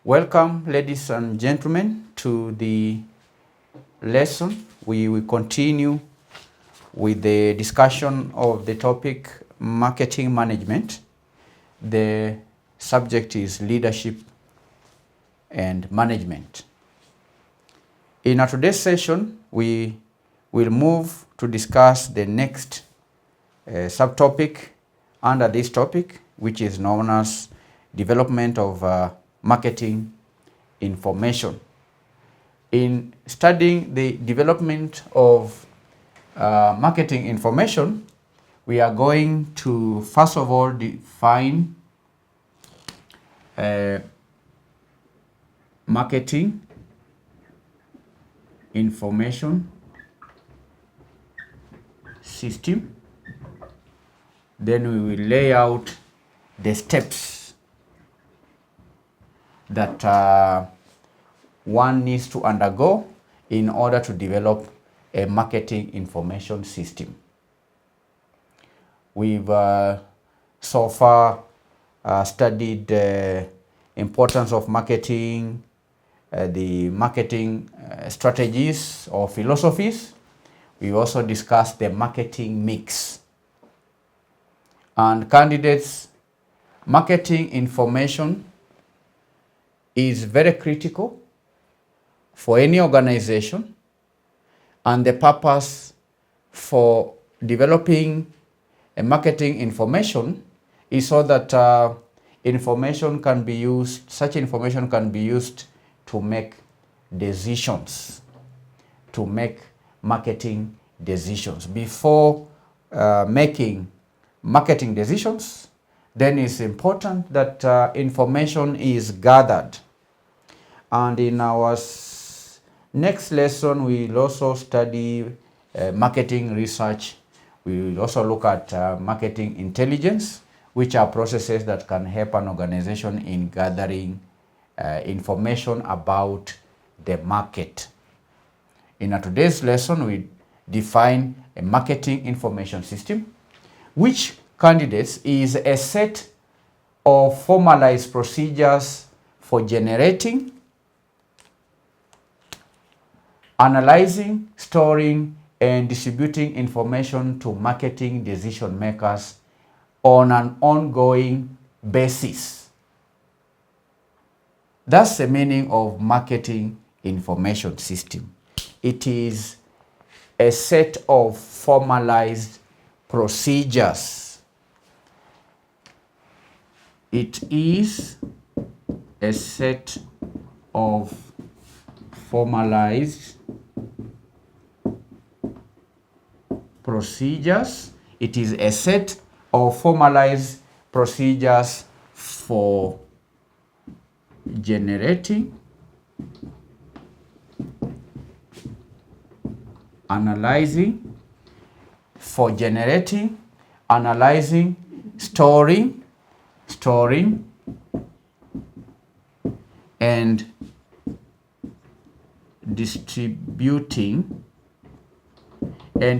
Welcome, ladies and gentlemen, to the lesson. We will continue with the discussion of the topic marketing management. The subject is leadership and management. In our today's session, we will move to discuss the next subtopic under this topic, which is known as development of marketing information. In studying the development of marketing information, we are going to first of all define marketing information system. Then we will lay out the steps that one needs to undergo in order to develop a marketing information system. We've so far studied the importance of marketing, the marketing strategies or philosophies. We also discussed the marketing mix. And candidates, marketing information is very critical for any organization, and the purpose for developing a marketing information is so that such information can be used to make decisions, to make marketing decisions. Before making marketing decisions, then it's important that information is gathered. And in our next lesson, we'll also study marketing research. We will also look at marketing intelligence, which are processes that can help an organization in gathering information about the market. In our today's lesson, we define a marketing information system, which, candidates, is a set of formalized procedures for generating, analyzing, storing, and distributing information to marketing decision makers on an ongoing basis. That's the meaning of marketing information system. It is a set of formalized procedures. It is a set of formalized procedures. It is a set of formalized procedures for generating, analyzing, storing, and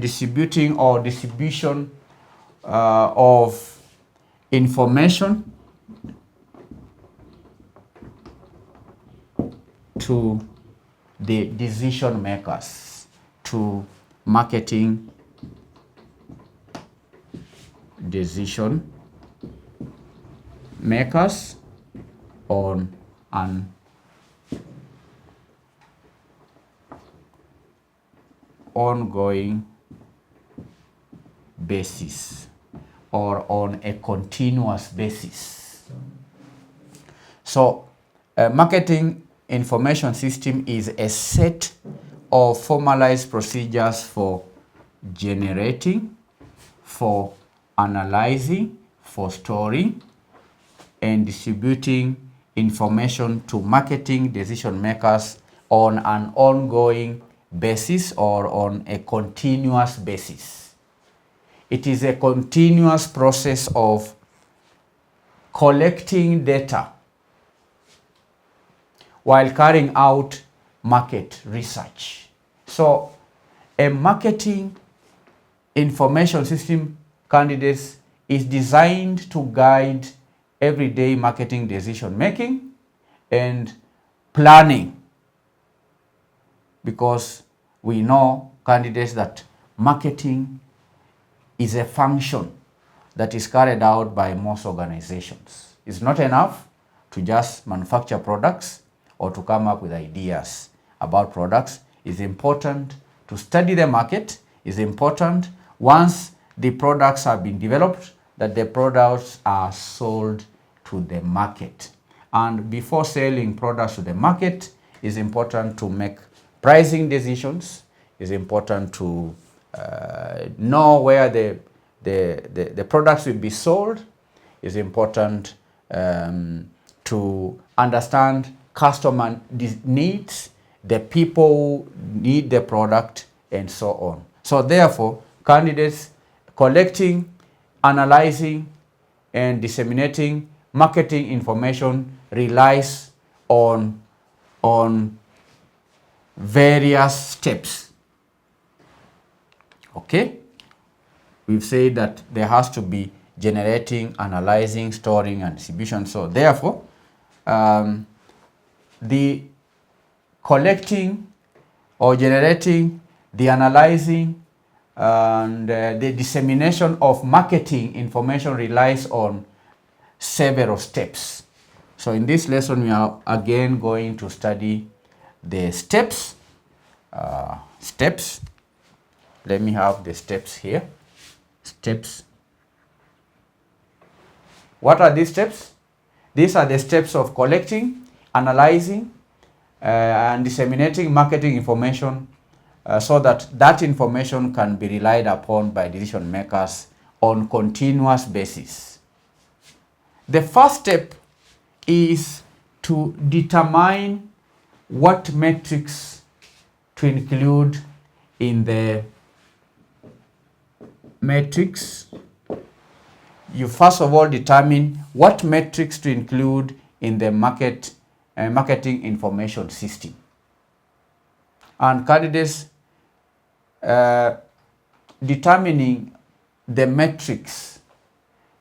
distribution of information to the decision makers, to marketing decision makers on an ongoing basis or on a continuous basis. So a marketing information system is a set of formalized procedures for generating, for analyzing, for storing, and distributing information to marketing decision makers on an ongoing basis or on a continuous basis. It is a continuous process of collecting data while carrying out market research. So a marketing information system, candidates, is designed to guide everyday marketing decision making and planning, because we know, candidates, that marketing is a function that is carried out by most organizations. It's not enough to just manufacture products or to come up with ideas about products. It's important to study the market. It's important, once the products have been developed, that the products are sold to the market. And before selling products to the market, it's important to make pricing decisions. It's important to know where the products will be sold. It's important to understand customer needs, the people who need the product, and so on. So therefore, candidates collecting, analyzing, and disseminating marketing information relies on various steps. Okay? We've said that there has to be generating, analyzing, storing, and distribution. So therefore, the collecting or generating, the analyzing, and the dissemination of marketing information relies on several steps. So in this lesson, we are again going to study the steps. Let me have the steps here. Steps. What are these steps? These are the steps of collecting, analyzing, and disseminating marketing information so that that information can be relied upon by decision makers on continuous basis. The first step is to determine what metrics to include in the metrics. You first of all determine what metrics to include in the marketing information system. And candidates determining the metrics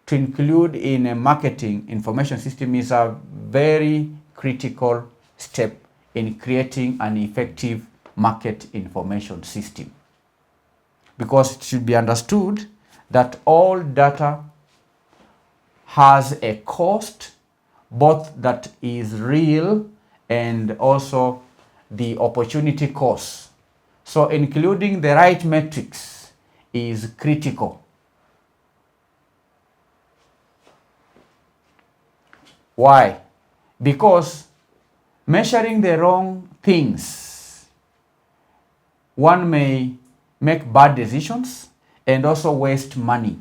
to include in a marketing information system is a very critical step in creating an effective market information system, because it should be understood that all data has a cost, both that is real and also the opportunity cost. So including the right metrics is critical. Why? Because measuring the wrong things, one may make bad decisions and also waste money,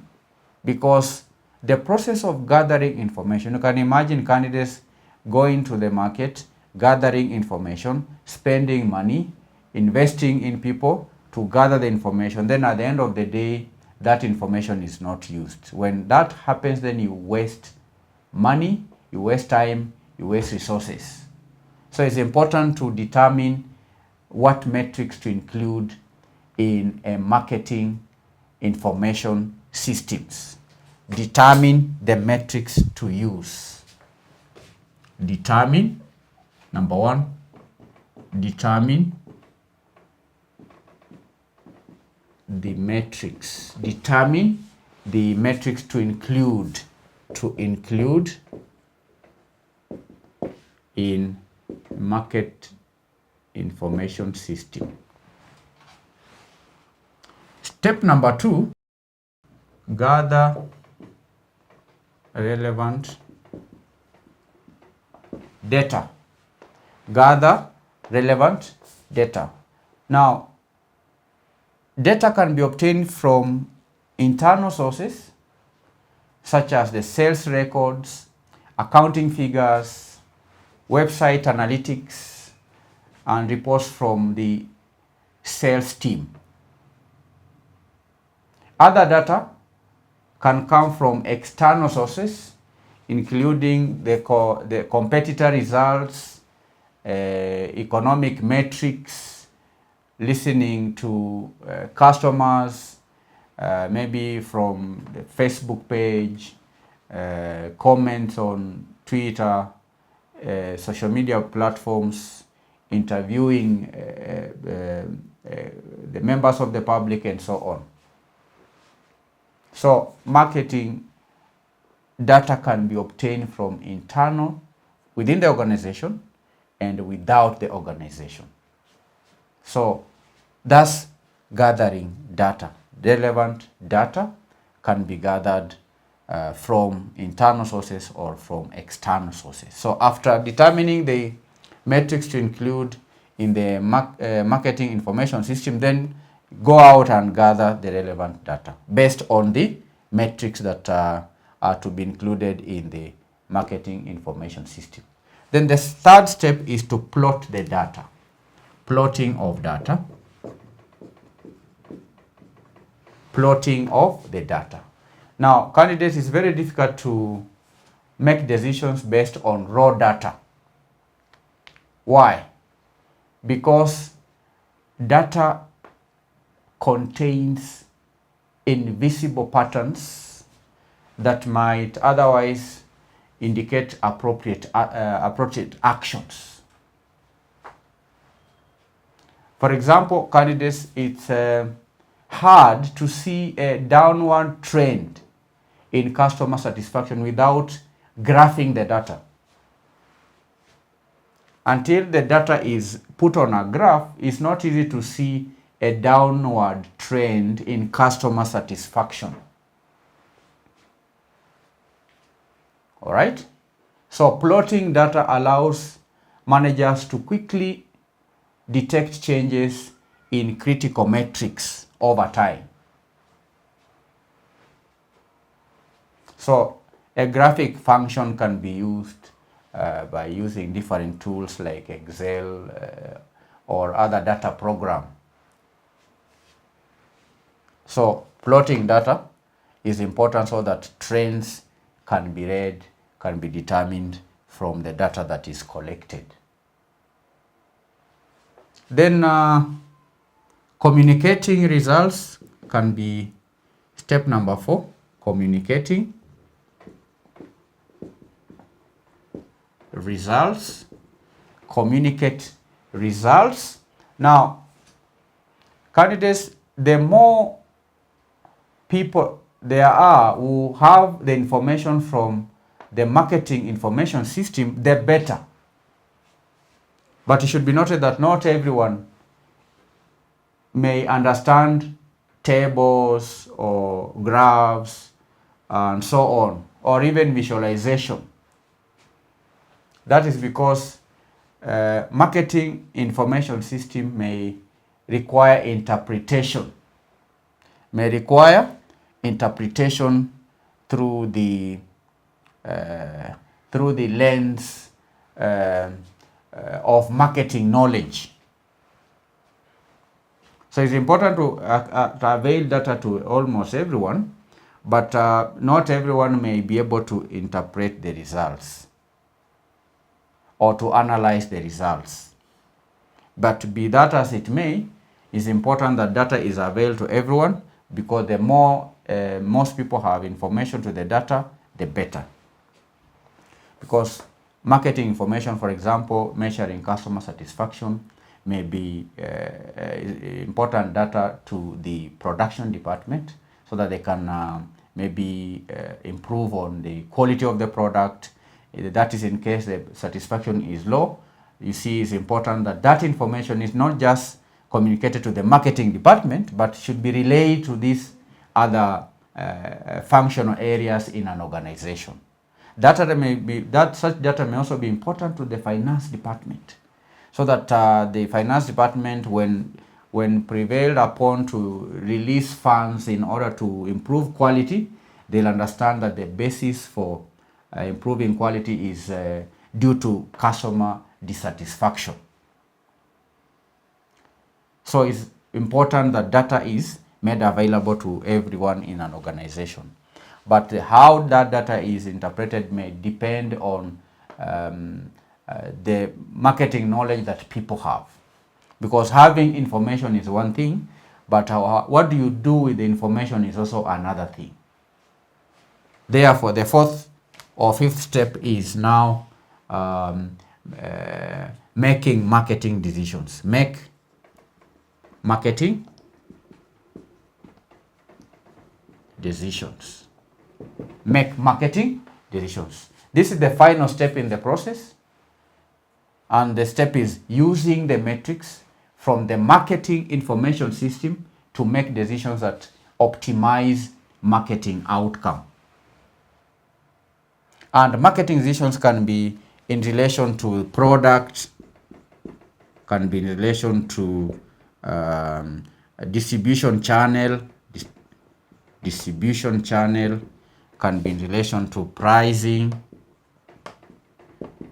because the process of gathering information, you can imagine candidates going to the market, gathering information, spending money, investing in people to gather the information. Then at the end of the day, that information is not used. When that happens, then you waste money, you waste time, you waste resources. So it's important to determine what metrics to include in a marketing information systems. Determine the metrics to use. Determine, number one, determine the metrics. Determine the metrics to include in market information system. Step number 2, gather relevant data. Gather relevant data. Now, data can be obtained from internal sources such as the sales records, accounting figures, website analytics, and reports from the sales team. Other data can come from external sources, including the competitor results, economic metrics, listening to customers, maybe from the Facebook page, comments on Twitter, social media platforms, interviewing the members of the public, and so on. So marketing data can be obtained from internal, within the organization, and without the organization. So thus gathering data, relevant data can be gathered from internal sources or from external sources. So after determining the metrics to include in the marketing information system, then go out and gather the relevant data based on the metrics that are to be included in the marketing information system. Then the third step is to plot the data. Plotting of data. Plotting of the data. Now, candidates, it's very difficult to make decisions based on raw data. Why? Because data contains invisible patterns that might otherwise indicate appropriate actions. For example, candidates, it's hard to see a downward trend in customer satisfaction without graphing the data. Until the data is put on a graph, it's not easy to see a downward trend in customer satisfaction. All right? So plotting data allows managers to quickly detect changes in critical metrics over time. So a graphic function can be used by using different tools like Excel or other data program. So plotting data is important so that trends can be read, can be determined from the data that is collected. Then communicating results can be step number 4, communicating results. Communicate results. Now, candidates, the more people there are who have the information from the marketing information system, the better. But it should be noted that not everyone may understand tables or graphs and so on, or even visualization. That is because marketing information system may require interpretation. May require interpretation through the lens of marketing knowledge. So it's important to avail data to almost everyone, but not everyone may be able to interpret the results or to analyze the results. But be that as it may, it's important that data is available to everyone, because the more most people have information to the data, the better. Because marketing information, for example, measuring customer satisfaction, may be important data to the production department so that they can maybe improve on the quality of the product. That is in case the satisfaction is low. You see, it's important that that information is not just communicated to the marketing department, but should be relayed to these other functional areas in an organization. Such data may also be important to the finance department, so that the finance department, when prevailed upon to release funds in order to improve quality, they'll understand that the basis for improving quality is due to customer dissatisfaction. So it's important that data is made available to everyone in an organization. But how that data is interpreted may depend on the marketing knowledge that people have. Because having information is one thing, but what do you do with the information is also another thing. Therefore, the fourth or fifth step is now making marketing decisions. Make marketing decisions. Make marketing decisions. This is the final step in the process. And the step is using the metrics from the marketing information system to make decisions that optimize marketing outcome. And marketing decisions can be in relation to product, can be in relation to a distribution channel, can be in relation to pricing,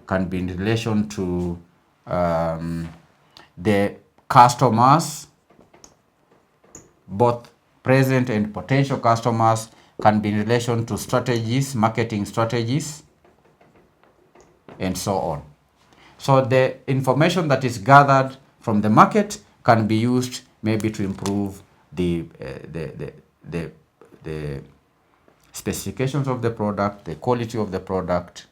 can be in relation to the customers, both present and potential customers, can be in relation to strategies, marketing strategies, and so on. So the information that is gathered from the market can be used maybe to improve the specifications of the product, the quality of the product,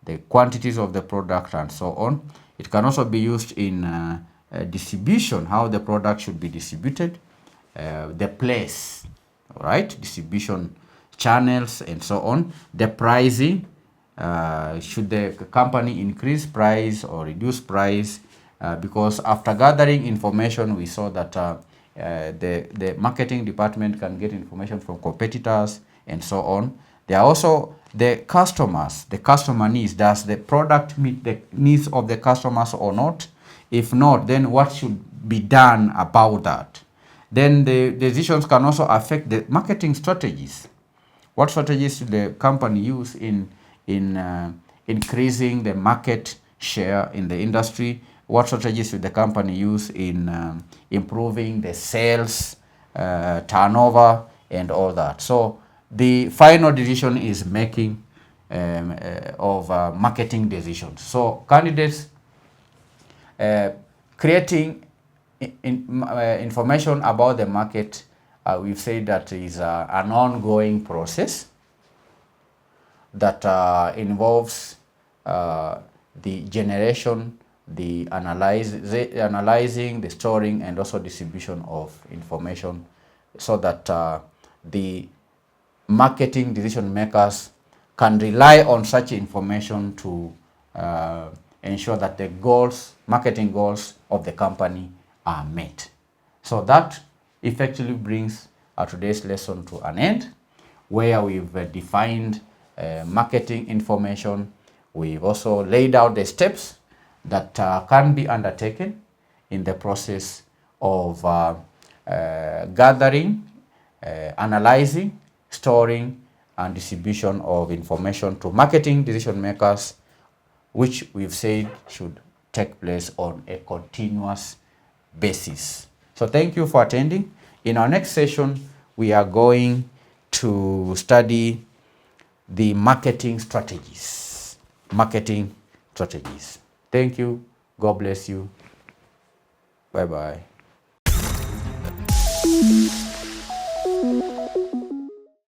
the quantities of the product, and so on. It can also be used in distribution, how the product should be distributed, the place, right? Distribution channels, and so on. The pricing, should the company increase price or reduce price? Because after gathering information, we saw that the marketing department can get information from competitors and so on. There are also the customers, the customer needs. Does the product meet the needs of the customers or not? If not, then what should be done about that? Then the decisions can also affect the marketing strategies. What strategies should the company use in increasing the market share in the industry? What strategies should the company use in improving the sales turnover and all that? So the final decision is making of marketing decisions. So candidates creating information about the market, we've said that is an ongoing process that involves the generation, the analyzing, the storing, and also distribution of information, so that the marketing decision makers can rely on such information to ensure that the goals, marketing goals of the company are met. So that effectively brings today's lesson to an end, where we've defined marketing information. We've also laid out the steps that can be undertaken in the process of gathering, analyzing, storing, and distribution of information to marketing decision makers, which we've said should take place on a continuous basis. So thank you for attending. In our next session, we are going to study the marketing strategies. Thank you. God bless you. Bye-bye.